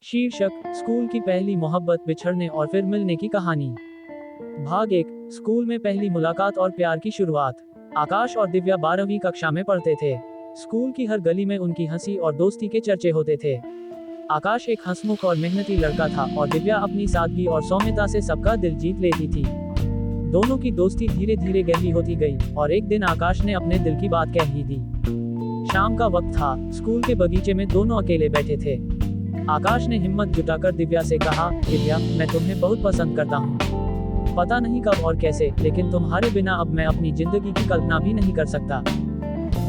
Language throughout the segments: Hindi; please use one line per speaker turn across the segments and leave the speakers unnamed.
शीर्षक स्कूल की पहली मोहब्बत, बिछड़ने और फिर मिलने की कहानी। भाग 1। स्कूल में पहली मुलाकात और प्यार की शुरुआत। आकाश और दिव्या 12वीं कक्षा में पढ़ते थे। स्कूल की हर गली में उनकी हंसी और दोस्ती के चर्चे होते थे। आकाश एक हंसमुख और मेहनती लड़का था और दिव्या अपनी सादगी और सौम्यता से सबका दिल जीत लेती थी। दोनों की दोस्ती धीरे धीरे गहरी होती गई और एक दिन आकाश ने अपने दिल की बात कह ही दी। शाम का वक्त था। स्कूल के बगीचे में दोनों अकेले बैठे थे। आकाश ने हिम्मत जुटाकर दिव्या से कहा, दिव्या, मैं तुम्हें बहुत पसंद करता हूँ। पता नहीं कब और कैसे, लेकिन तुम्हारे बिना अब मैं अपनी जिंदगी की कल्पना भी नहीं कर सकता।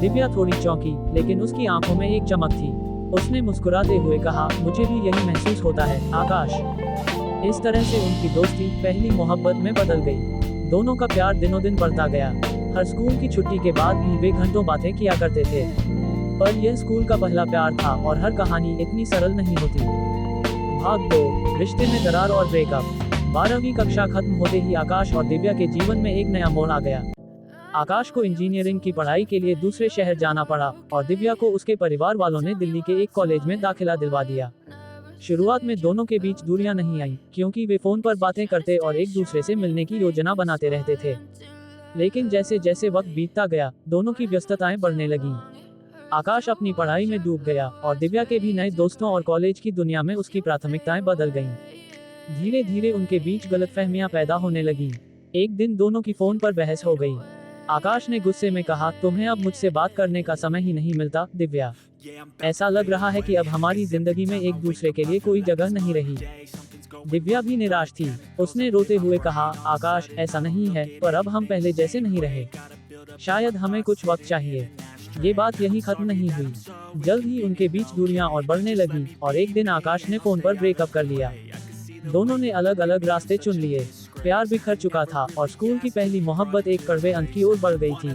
दिव्या थोड़ी चौंकी, लेकिन उसकी आंखों में एक चमक थी। उसने मुस्कुराते हुए कहा, मुझे भी यही महसूस होता है, आकाश। इस तरह से उनकी दोस्ती पहली मोहब्बत में बदल गई। दोनों का प्यार दिनों दिन बढ़ता गया। हर स्कूल की छुट्टी के बाद भी वे घंटों बातें किया करते थे। पर यह स्कूल का पहला प्यार था और हर कहानी इतनी सरल नहीं होती। भाग 2। रिश्ते में दरार और ब्रेकअप। 12वीं कक्षा खत्म होते ही आकाश और दिव्या के जीवन में एक नया मोड़ आ गया। आकाश को इंजीनियरिंग की पढ़ाई के लिए दूसरे शहर जाना पड़ा और दिव्या को उसके परिवार वालों ने दिल्ली के एक कॉलेज में दाखिला दिलवा दिया। शुरुआत में दोनों के बीच दूरियां नहीं आई, क्योंकि वे फोन पर बातें करते और एक दूसरे से मिलने की योजना बनाते रहते थे। लेकिन जैसे जैसे वक्त बीतता गया, दोनों की व्यस्तताएं बढ़ने लगीं। आकाश अपनी पढ़ाई में डूब गया और दिव्या के भी नए दोस्तों और कॉलेज की दुनिया में उसकी प्राथमिकताएं बदल गईं। धीरे धीरे उनके बीच गलतफहमियां पैदा होने लगीं। एक दिन दोनों की फोन पर बहस हो गई। आकाश ने गुस्से में कहा, तुम्हें अब मुझसे बात करने का समय ही नहीं मिलता, दिव्या। ऐसा लग रहा है कि अब हमारी जिंदगी में एक दूसरे के लिए कोई जगह नहीं रही। दिव्या भी निराश थी। उसने रोते हुए कहा, आकाश, ऐसा नहीं है, पर अब हम पहले जैसे नहीं रहे। शायद हमें कुछ वक्त चाहिए। ये बात यहीं खत्म नहीं हुई। जल्द ही उनके बीच दूरियां और बढ़ने लगी और एक दिन आकाश ने फोन पर ब्रेकअप कर लिया। दोनों ने अलग अलग रास्ते चुन लिए। प्यार बिखर चुका था और स्कूल की पहली मोहब्बत एक कड़वे अंत की ओर बढ़ गई थी।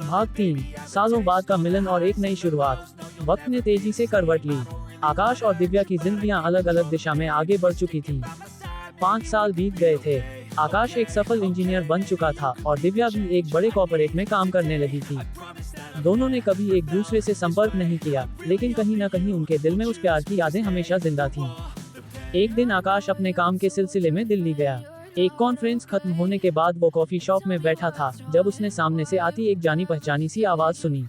भाग 3। सालों बाद का मिलन और एक नई शुरुआत। वक्त ने तेजी से करवट ली। आकाश और दिव्या की जिंदगियां अलग अलग दिशा में आगे बढ़ चुकी थीं। 5 साल बीत गए थे। आकाश एक सफल इंजीनियर बन चुका था और दिव्या भी एक बड़े कॉर्पोरेट में काम करने लगी थी। दोनों ने कभी एक दूसरे से संपर्क नहीं किया, लेकिन कहीं न कहीं उनके दिल में उस प्यार की यादें हमेशा जिंदा थीं। एक दिन आकाश अपने काम के सिलसिले में दिल्ली गया। एक कॉन्फ्रेंस खत्म होने के बाद वो कॉफी शॉप में बैठा था, जब उसने सामने से आती एक जानी पहचानी सी आवाज सुनी।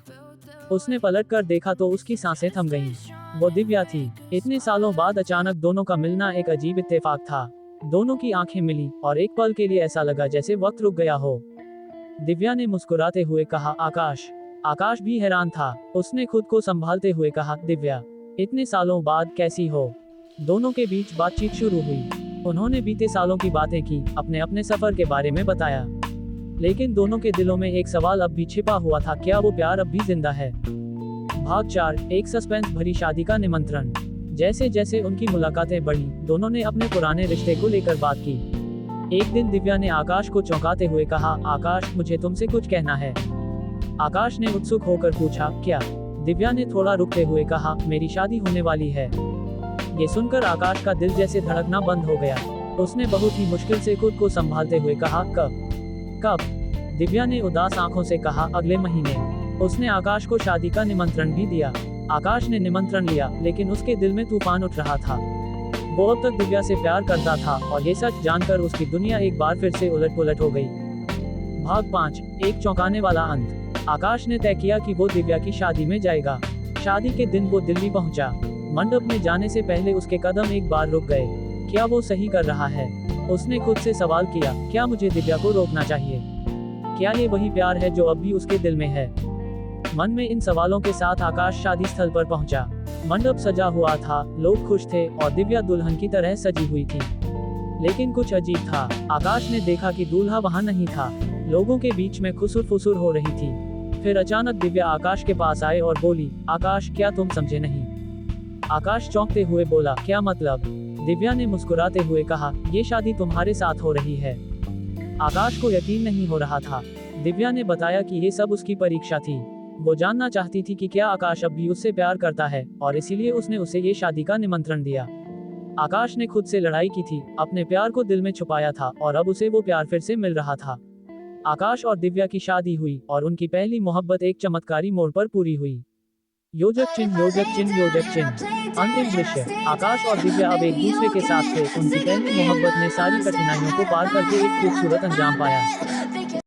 उसने पलट कर देखा तो उसकी सांसें थम गईं। वो दिव्या थी। इतने सालों बाद अचानक दोनों का मिलना एक अजीब इत्तेफाक था। दोनों की आंखें मिली और एक पल के लिए ऐसा लगा जैसे वक्त रुक गया हो। दिव्या ने मुस्कुराते हुए कहा, आकाश। आकाश भी हैरान था। उसने खुद को संभालते हुए कहा, दिव्या, इतने सालों बाद कैसी हो? दोनों के बीच बातचीत शुरू हुई। उन्होंने बीते सालों की बातें की, अपने अपने सफर के बारे में बताया। लेकिन दोनों के दिलों में एक सवाल अब भी छिपा हुआ था, क्या वो प्यार अब भी जिंदा है? भाग 4। एक सस्पेंस भरी शादी का निमंत्रण। जैसे जैसे उनकी मुलाकातें बढ़ी, दोनों ने अपने पुराने रिश्ते को लेकर बात की। एक दिन दिव्या ने आकाश को चौंकाते हुए कहा, आकाश, मुझे तुमसे कुछ कहना है। आकाश ने उत्सुक होकर पूछा, क्या? दिव्या ने थोड़ा रुकते हुए कहा, मेरी शादी होने वाली है। ये सुनकर आकाश का दिल जैसे धड़कना बंद हो गया। उसने बहुत ही मुश्किल से खुद को संभालते हुए कहा, कब? दिव्या ने उदास आंखों से कहा, अगले महीने। उसने आकाश को शादी का निमंत्रण भी दिया। आकाश ने निमंत्रण लिया, लेकिन उसके दिल में तूफान उठ रहा था। वो अब तक दिव्या से प्यार करता था और ये सच जानकर उसकी दुनिया एक बार फिर से उलट-पुलट हो गई। भाग 5। एक चौंकाने वाला अंत। आकाश ने तय किया कि वो दिव्या की शादी में जाएगा। शादी के दिन वो दिल्ली पहुंचा। मंडप में जाने से पहले उसके कदम एक बार रुक गए। क्या वो सही कर रहा है? उसने खुद से सवाल किया, क्या मुझे दिव्या को रोकना चाहिए? क्या ये वही प्यार है जो अब भी उसके दिल में है? मन में इन सवालों के साथ आकाश शादी स्थल पर पहुंचा। मंडप सजा हुआ था, लोग खुश थे और दिव्या दुल्हन की तरह सजी हुई थी। लेकिन कुछ अजीब था। आकाश ने देखा कि दूल्हा वहां नहीं था। लोगों के बीच में खुसुर-फुसुर हो रही थी। फिर अचानक दिव्या आकाश के पास आए और बोली, आकाश, क्या तुम समझे नहीं? आकाश चौंकते हुए बोला, क्या मतलब? दिव्या ने मुस्कुराते हुए कहा, ये शादी तुम्हारे साथ हो रही है। आकाश को यकीन नहीं हो रहा था। दिव्या ने बताया कि ये सब उसकी परीक्षा थी। वो जानना चाहती थी कि क्या आकाश अब भी उससे प्यार करता है और इसीलिए उसने उसे ये शादी का निमंत्रण दिया। आकाश ने खुद से लड़ाई की थी, अपने प्यार को दिल में छुपाया था और अब उसे वो प्यार फिर से मिल रहा था। आकाश और दिव्या की शादी हुई और उनकी पहली मोहब्बत एक चमत्कारी मोड़ पर पूरी हुई। योजक चिन्ह, योजक चिन्ह, योजक चिन्ह। अंतिम दृश्य, आकाश और दिव्या अब एक दूसरे के साथ थे। उनकी पहली मोहब्बत ने सारी कठिनाइयों को पार करके एक खूबसूरत अंजाम पाया।